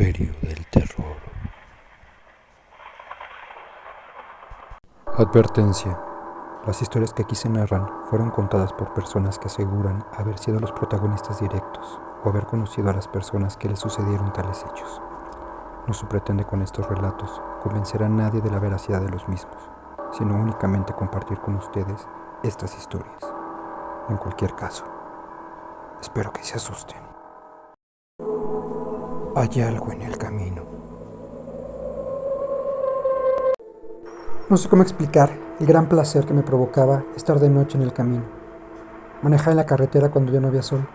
Imperio del Terror. Advertencia. Las historias que aquí se narran fueron contadas por personas que aseguran haber sido los protagonistas directos o haber conocido a las personas que les sucedieron tales hechos. No se pretende con estos relatos convencer a nadie de la veracidad de los mismos, sino únicamente compartir con ustedes estas historias. En cualquier caso, espero que se asusten. Hay algo en el camino. No sé cómo explicar el gran placer que me provocaba estar de noche en el camino. Manejar en la carretera cuando ya no había sol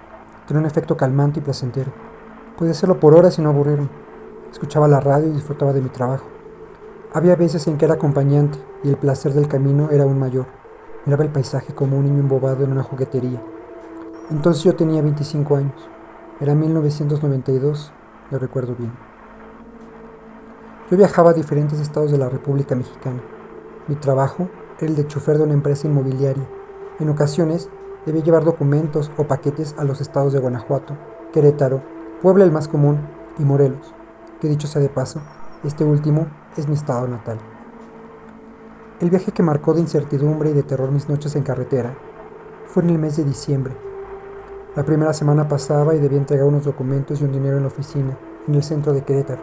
tenía un efecto calmante y placentero. Podía hacerlo por horas y no aburrirme. Escuchaba la radio y disfrutaba de mi trabajo. Había veces en que era acompañante y el placer del camino era aún mayor. Miraba el paisaje como un niño embobado en una juguetería. Entonces yo tenía 25 años. Era 1992, lo recuerdo bien. Yo viajaba a diferentes estados de la República Mexicana. Mi trabajo era el de chofer de una empresa inmobiliaria. En ocasiones debía llevar documentos o paquetes a los estados de Guanajuato, Querétaro, Puebla el más común y Morelos, que dicho sea de paso, este último es mi estado natal. El viaje que marcó de incertidumbre y de terror mis noches en carretera fue en el mes de diciembre. La primera semana pasaba y debía entregar unos documentos y un dinero en la oficina, en el centro de Querétaro.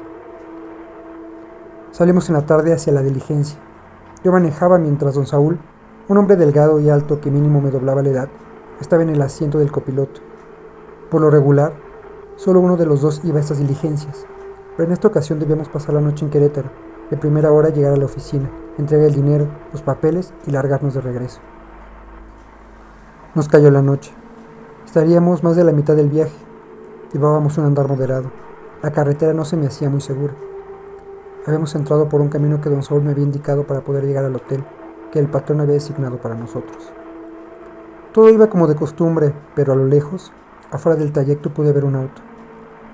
Salimos en la tarde hacia la diligencia. Yo manejaba mientras don Saúl, un hombre delgado y alto que mínimo me doblaba la edad, estaba en el asiento del copiloto. Por lo regular, solo uno de los dos iba a estas diligencias, pero en esta ocasión debíamos pasar la noche en Querétaro, de primera hora llegar a la oficina, entregar el dinero, los papeles y largarnos de regreso. Nos cayó la noche. Estaríamos más de la mitad del viaje. Llevábamos un andar moderado. La carretera no se me hacía muy segura. Habíamos entrado por un camino que don Saúl me había indicado para poder llegar al hotel, que el patrón había designado para nosotros. Todo iba como de costumbre, pero a lo lejos, afuera del trayecto pude ver un auto.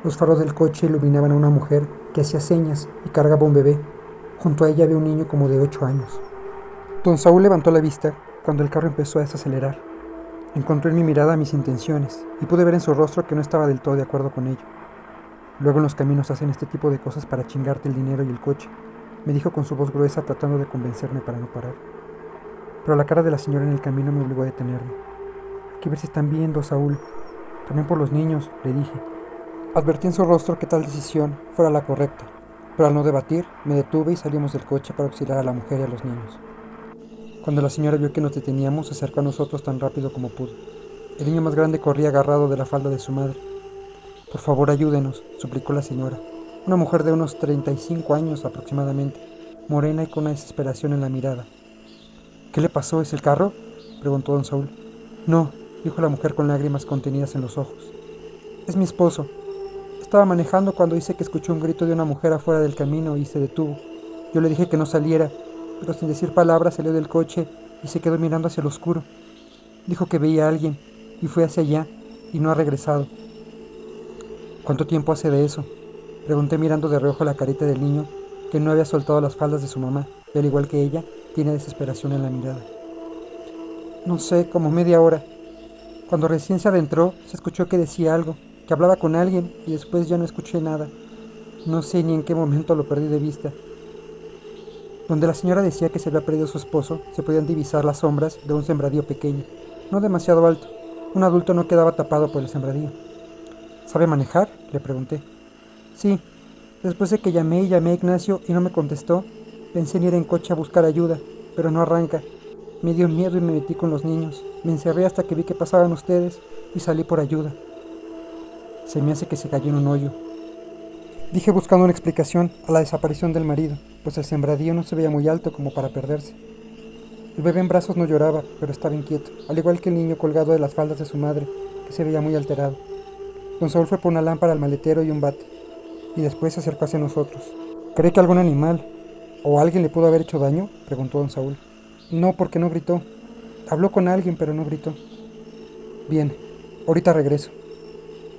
Los faros del coche iluminaban a una mujer que hacía señas y cargaba un bebé. Junto a ella había un niño como de 8 años. Don Saúl levantó la vista cuando el carro empezó a desacelerar. Encontró en mi mirada mis intenciones y pude ver en su rostro que no estaba del todo de acuerdo con ello. Luego en los caminos hacen este tipo de cosas para chingarte el dinero y el coche, me dijo con su voz gruesa tratando de convencerme para no parar. Pero la cara de la señora en el camino me obligó a detenerme. Hay que ver si están viendo, Saúl. También por los niños, le dije. Advertí en su rostro que tal decisión fuera la correcta, pero al no debatir, me detuve y salimos del coche para auxiliar a la mujer y a los niños. Cuando la señora vio que nos deteníamos, se acercó a nosotros tan rápido como pudo. El niño más grande corría agarrado de la falda de su madre. Por favor, ayúdenos, suplicó la señora, una mujer de unos 35 años aproximadamente, morena y con una desesperación en la mirada. ¿Qué le pasó? ¿Es el carro?, preguntó don Saúl. No, dijo la mujer con lágrimas contenidas en los ojos. Es mi esposo. Estaba manejando cuando hice que escuchó un grito de una mujer afuera del camino y se detuvo. Yo le dije que no saliera, pero sin decir palabras salió del coche y se quedó mirando hacia el oscuro. Dijo que veía a alguien y fue hacia allá y no ha regresado. ¿Cuánto tiempo hace de eso?, pregunté mirando de reojo la carita del niño, que no había soltado las faldas de su mamá, y al igual que ella, tiene desesperación en la mirada. No sé, como media hora. Cuando recién se adentró, se escuchó que decía algo, que hablaba con alguien, y después ya no escuché nada. No sé ni en qué momento lo perdí de vista. Donde la señora decía que se había perdido su esposo, se podían divisar las sombras de un sembradío pequeño, no demasiado alto. Un adulto no quedaba tapado por el sembradío. ¿Sabe manejar?, le pregunté. Sí. Después de que llamé y llamé a Ignacio y no me contestó, pensé en ir en coche a buscar ayuda, pero no arranca. Me dio miedo y me metí con los niños. Me encerré hasta que vi que pasaban ustedes y salí por ayuda. Se me hace que se cayó en un hoyo, dije buscando una explicación a la desaparición del marido, pues el sembradío no se veía muy alto como para perderse. El bebé en brazos no lloraba, pero estaba inquieto, al igual que el niño colgado de las faldas de su madre, que se veía muy alterado. Don Saúl fue por una lámpara al maletero y un bate, y después se acercó hacia nosotros. ¿Cree que algún animal o alguien le pudo haber hecho daño?, preguntó don Saúl. No, porque no gritó. Habló con alguien, pero no gritó. Bien, ahorita regreso.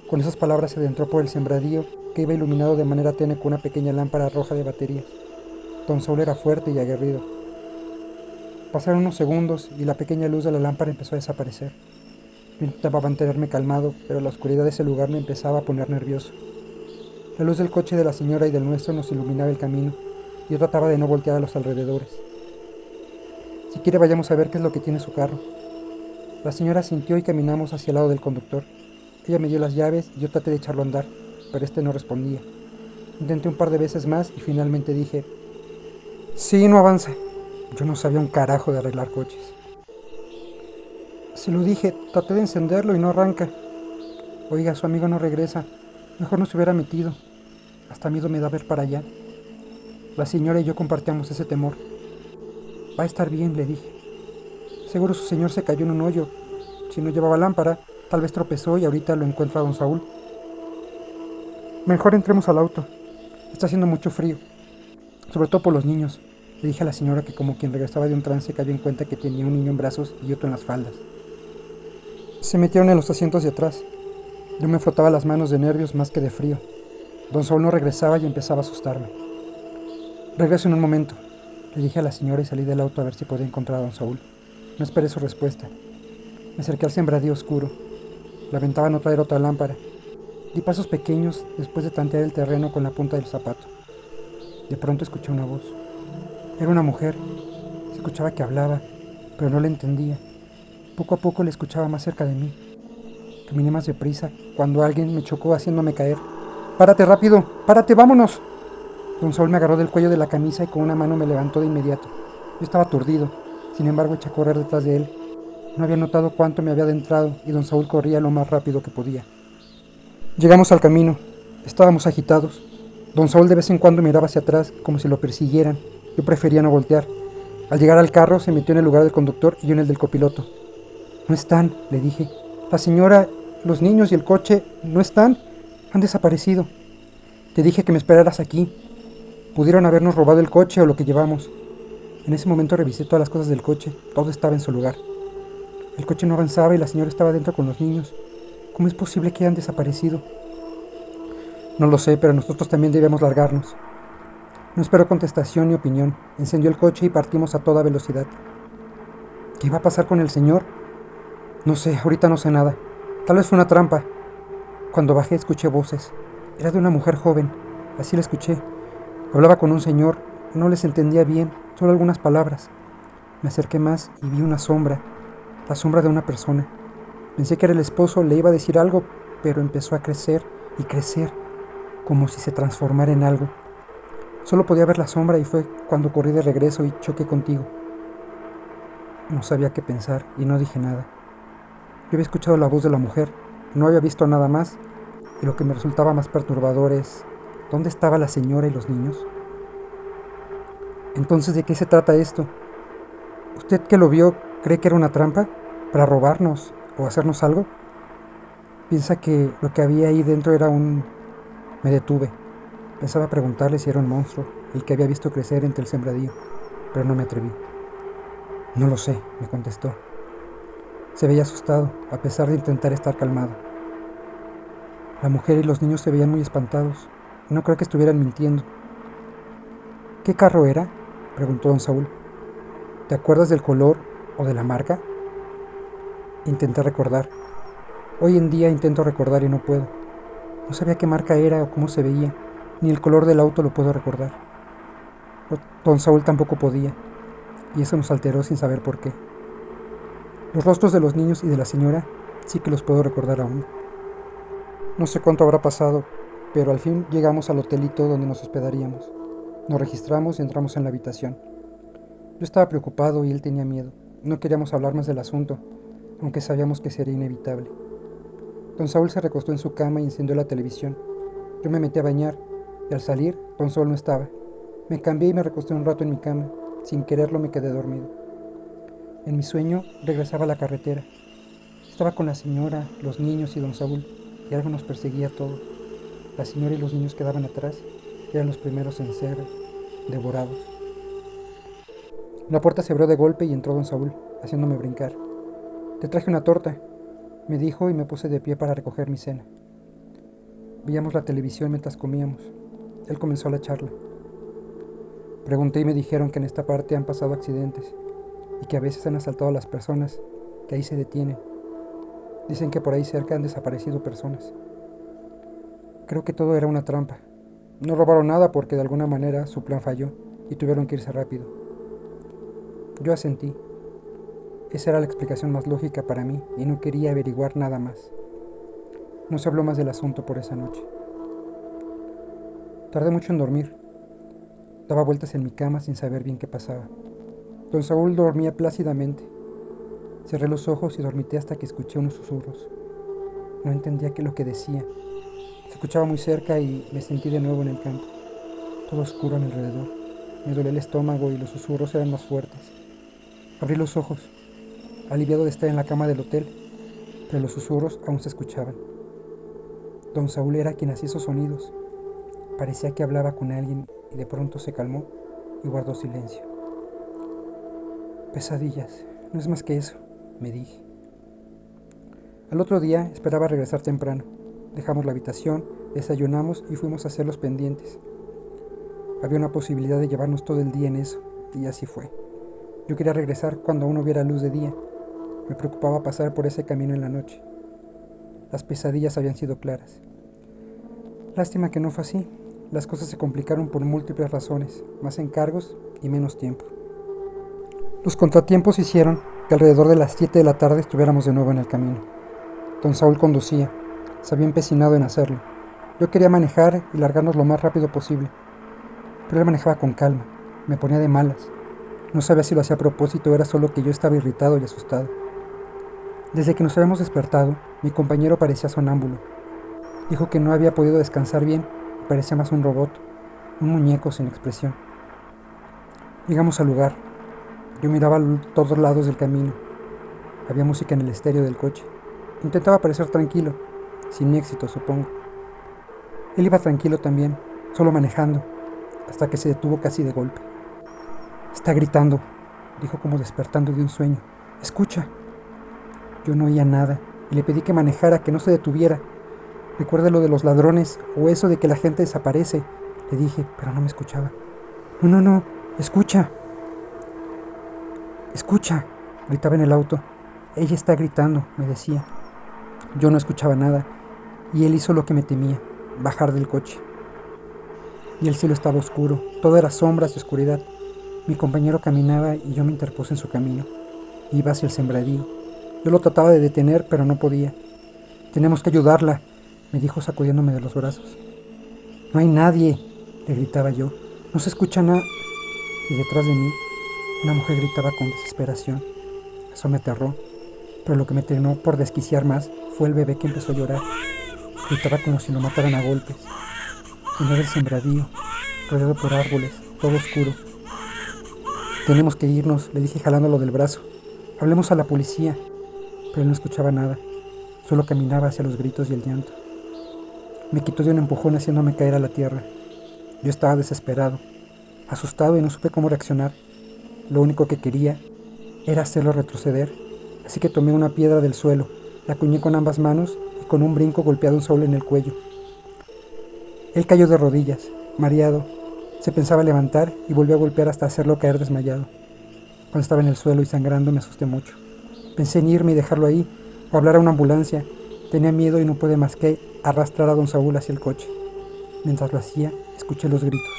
Con esas palabras se adentró por el sembradío, que iba iluminado de manera tenue con una pequeña lámpara roja de baterías. Don Saúl era fuerte y aguerrido. Pasaron unos segundos y la pequeña luz de la lámpara empezó a desaparecer. Yo intentaba mantenerme calmado, pero la oscuridad de ese lugar me empezaba a poner nervioso. La luz del coche de la señora y del nuestro nos iluminaba el camino. Yo trataba de no voltear a los alrededores. Si quiere vayamos a ver qué es lo que tiene su carro. La señora asintió y caminamos hacia el lado del conductor. Ella me dio las llaves y yo traté de echarlo a andar, pero este no respondía. Intenté un par de veces más y finalmente dije, sí, no avanza. Yo no sabía un carajo de arreglar coches. Se lo dije, traté de encenderlo y no arranca. Oiga, su amigo no regresa. Mejor no se hubiera metido. Hasta miedo me da ver para allá. La señora y yo compartíamos ese temor. Va a estar bien, le dije. Seguro su señor se cayó en un hoyo. Si no llevaba lámpara, tal vez tropezó y ahorita lo encuentra don Saúl. Mejor entremos al auto. Está haciendo mucho frío. Sobre todo por los niños. Le dije a la señora que como quien regresaba de un trance cayó en cuenta que tenía un niño en brazos y otro en las faldas. Se metieron en los asientos de atrás. Yo me frotaba las manos de nervios más que de frío. Don Saúl no regresaba y empezaba a asustarme. Regreso en un momento, le dije a la señora y salí del auto a ver si podía encontrar a don Saúl. No esperé su respuesta. Me acerqué al sembradío oscuro. Lamentaba no traer otra lámpara. Di pasos pequeños después de tantear el terreno con la punta del zapato. De pronto escuché una voz. Era una mujer. Se escuchaba que hablaba, pero no la entendía. Poco a poco la escuchaba más cerca de mí. Caminé más deprisa cuando alguien me chocó haciéndome caer. ¡Párate rápido! ¡Párate, vámonos! Don Saúl me agarró del cuello de la camisa y con una mano me levantó de inmediato. Yo estaba aturdido, sin embargo eché a correr detrás de él. No había notado cuánto me había adentrado y don Saúl corría lo más rápido que podía. Llegamos al camino. Estábamos agitados. Don Saúl de vez en cuando miraba hacia atrás como si lo persiguieran. Yo prefería no voltear. Al llegar al carro se metió en el lugar del conductor y yo en el del copiloto. No están, le dije. La señora, los niños y el coche no están. Han desaparecido. Te dije que me esperaras aquí. Pudieron habernos robado el coche o lo que llevamos. En ese momento revisé todas las cosas del coche. Todo estaba en su lugar. El coche no avanzaba y la señora estaba dentro con los niños. ¿Cómo es posible que hayan desaparecido? No lo sé, pero nosotros también debemos largarnos. No esperó contestación ni opinión. Encendió el coche y partimos a toda velocidad. ¿Qué iba a pasar con el señor? No sé, ahorita no sé nada. Tal vez fue una trampa. Cuando bajé escuché voces. Era de una mujer joven. Así la escuché. Hablaba con un señor. No les entendía bien, solo algunas palabras. Me acerqué más y vi una sombra. La sombra de una persona. Pensé que era el esposo, le iba a decir algo, pero empezó a crecer y crecer, como si se transformara en algo. Solo podía ver la sombra y fue cuando corrí de regreso y choqué contigo. No sabía qué pensar y no dije nada. Yo había escuchado la voz de la mujer, no había visto nada más, y lo que me resultaba más perturbador es, ¿dónde estaba la señora y los niños? Entonces, ¿de qué se trata esto? ¿Usted que lo vio cree que era una trampa para robarnos o hacernos algo? ¿Piensa que lo que había ahí dentro era un... Me detuve. Pensaba preguntarle si era un monstruo, el que había visto crecer entre el sembradío, pero no me atreví. No lo sé, me contestó. Se veía asustado, a pesar de intentar estar calmado. La mujer y los niños se veían muy espantados. No creo que estuvieran mintiendo. ¿Qué carro era?, preguntó don Saúl. ¿Te acuerdas del color o de la marca? Intenté recordar. Hoy en día intento recordar y no puedo. No sabía qué marca era o cómo se veía, ni el color del auto lo puedo recordar. Don Saúl tampoco podía, y eso nos alteró sin saber por qué. Los rostros de los niños y de la señora sí que los puedo recordar aún. No sé cuánto habrá pasado, pero al fin llegamos al hotelito donde nos hospedaríamos. Nos registramos y entramos en la habitación. Yo estaba preocupado y él tenía miedo. No queríamos hablar más del asunto, aunque sabíamos que sería inevitable. Don Saúl se recostó en su cama y encendió la televisión. Yo me metí a bañar, y al salir, don Saúl no estaba. Me cambié y me recosté un rato en mi cama. Sin quererlo me quedé dormido. En mi sueño regresaba a la carretera. Estaba con la señora, los niños y don Saúl, y algo nos perseguía a todos. La señora y los niños quedaban atrás, y eran los primeros en ser devorados. La puerta se abrió de golpe y entró don Saúl, haciéndome brincar. «Te traje una torta», me dijo y me puse de pie para recoger mi cena. Veíamos la televisión mientras comíamos. Él comenzó la charla. Pregunté y me dijeron que en esta parte han pasado accidentes y que a veces han asaltado a las personas, que ahí se detienen. Dicen que por ahí cerca han desaparecido personas. Creo que todo era una trampa, No robaron nada porque de alguna manera su plan falló y tuvieron que irse rápido. Yo asentí. Esa era la explicación más lógica para mí y no quería averiguar nada más. No se habló más del asunto por esa noche. Tardé mucho en dormir. Daba vueltas en mi cama sin saber bien qué pasaba. Don Saúl dormía plácidamente. Cerré los ojos y dormité hasta que escuché unos susurros. No entendía qué lo que decía. Se escuchaba muy cerca y me sentí de nuevo en el campo. Todo oscuro a mi alrededor. Me dolía el estómago y los susurros eran más fuertes. Abrí los ojos, aliviado de estar en la cama del hotel, pero los susurros aún se escuchaban. Don Saúl era quien hacía esos sonidos. Parecía que hablaba con alguien y de pronto se calmó y guardó silencio. Pesadillas, no es más que eso, me dije. Al otro día esperaba regresar temprano. Dejamos la habitación, desayunamos y fuimos a hacer los pendientes. Había una posibilidad de llevarnos todo el día en eso, y así fue. Yo quería regresar cuando aún hubiera luz de día. Me preocupaba pasar por ese camino en la noche. Las pesadillas habían sido claras. Lástima que no fue así. Las cosas se complicaron por múltiples razones, más encargos y menos tiempo. Los contratiempos hicieron que alrededor de las 7 de la tarde estuviéramos de nuevo en el camino. Don Saúl conducía. Se había empecinado en hacerlo. Yo quería manejar y largarnos lo más rápido posible. Pero él manejaba con calma. Me ponía de malas. No sabía si lo hacía a propósito o era solo que yo estaba irritado y asustado. Desde que nos habíamos despertado, mi compañero parecía sonámbulo. Dijo que no había podido descansar bien y parecía más un robot, un muñeco sin expresión. Llegamos al lugar. Yo miraba a todos lados del camino. Había música en el estéreo del coche. Intentaba parecer tranquilo, sin éxito, supongo. Él iba tranquilo también, solo manejando, hasta que se detuvo casi de golpe. Está gritando, dijo como despertando de un sueño. Escucha. Yo no oía nada y le pedí que manejara, que no se detuviera. Recuerda lo de los ladrones o eso de que la gente desaparece, le dije, pero no me escuchaba. No, escucha. Escucha, gritaba en el auto. Ella está gritando, me decía. Yo no escuchaba nada y él hizo lo que me temía, bajar del coche. Y el cielo estaba oscuro, todo era sombras y oscuridad. Mi compañero caminaba y yo me interpuse en su camino. Iba hacia el sembradío. Yo lo trataba de detener, pero no podía. Tenemos que ayudarla, me dijo sacudiéndome de los brazos. No hay nadie, le gritaba yo. No se escucha nada. Y detrás de mí, una mujer gritaba con desesperación. Eso me aterró, pero lo que me terminó por desquiciar más fue el bebé que empezó a llorar. Gritaba como si lo mataran a golpes. Venía del sembradío, rodeado por árboles, todo oscuro. Tenemos que irnos, le dije jalándolo del brazo. Hablemos a la policía. Pero él no escuchaba nada, solo caminaba hacia los gritos y el llanto. Me quitó de un empujón haciéndome caer a la tierra. Yo estaba desesperado, asustado y no supe cómo reaccionar. Lo único que quería era hacerlo retroceder, así que tomé una piedra del suelo, la acuñé con ambas manos y con un brinco golpeé a Don Saúl en el cuello. Él cayó de rodillas, mareado. Se pensaba levantar y volvió a golpear hasta hacerlo caer desmayado. Cuando estaba en el suelo y sangrando me asusté mucho. Pensé en irme y dejarlo ahí, o hablar a una ambulancia. Tenía miedo y no pude más que arrastrar a Don Saúl hacia el coche. Mientras lo hacía, escuché los gritos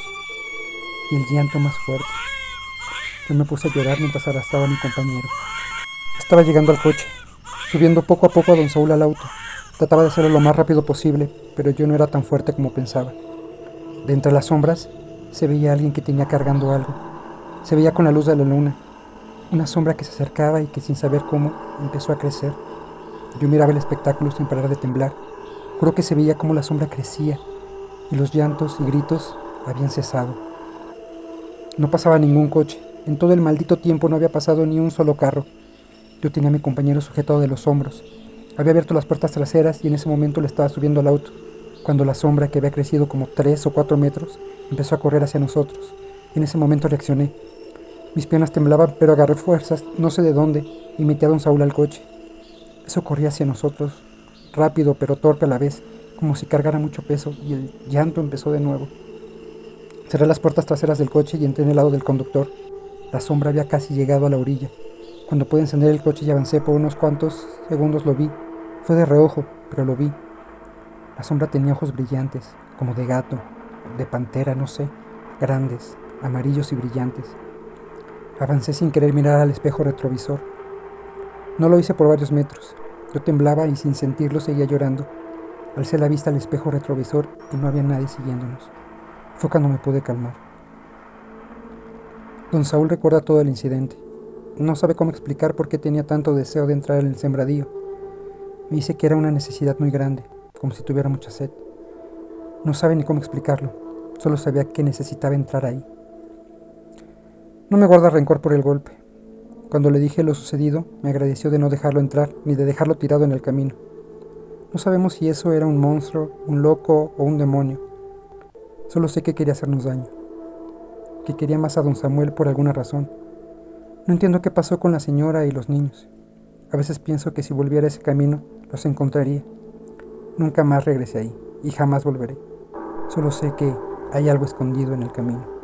y el llanto más fuerte. Yo me puse a llorar mientras arrastraba a mi compañero. Estaba llegando al coche, subiendo poco a poco a Don Saúl al auto. Trataba de hacerlo lo más rápido posible, pero yo no era tan fuerte como pensaba. De entre las sombras, se veía a alguien que tenía cargando algo. Se veía con la luz de la luna. Una sombra que se acercaba y que sin saber cómo empezó a crecer. Yo miraba el espectáculo sin parar de temblar. Juro que se veía cómo la sombra crecía y los llantos y gritos habían cesado. No pasaba ningún coche. En todo el maldito tiempo no había pasado ni un solo carro. Yo tenía a mi compañero sujetado de los hombros. Había abierto las puertas traseras y en ese momento le estaba subiendo al auto, cuando la sombra, que había crecido como 3 o 4 metros, empezó a correr hacia nosotros. En ese momento reaccioné. Mis piernas temblaban, pero agarré fuerzas, no sé de dónde, y metí a Don Saúl al coche. Eso corría hacia nosotros, rápido pero torpe a la vez, como si cargara mucho peso, y el llanto empezó de nuevo. Cerré las puertas traseras del coche y entré en el lado del conductor. La sombra había casi llegado a la orilla. Cuando pude encender el coche y avancé por unos cuantos segundos lo vi. Fue de reojo, pero lo vi. La sombra tenía ojos brillantes, como de gato, de pantera, no sé, grandes, amarillos y brillantes. Avancé sin querer mirar al espejo retrovisor. No lo hice por varios metros. Yo temblaba y sin sentirlo seguía llorando. Alcé la vista al espejo retrovisor y no había nadie siguiéndonos. Fue cuando me pude calmar. Don Saúl recuerda todo el incidente. No sabe cómo explicar por qué tenía tanto deseo de entrar en el sembradío. Me dice que era una necesidad muy grande, como si tuviera mucha sed. No sabe ni cómo explicarlo, solo sabía que necesitaba entrar ahí. No me guarda rencor por el golpe. Cuando le dije lo sucedido, me agradeció de no dejarlo entrar ni de dejarlo tirado en el camino. No sabemos si eso era un monstruo, un loco o un demonio. Solo sé que quería hacernos daño, que quería más a don Samuel por alguna razón. No entiendo qué pasó con la señora y los niños. A veces pienso que si volviera a ese camino, los encontraría. Nunca más regresé ahí y jamás volveré. Solo sé que hay algo escondido en el camino.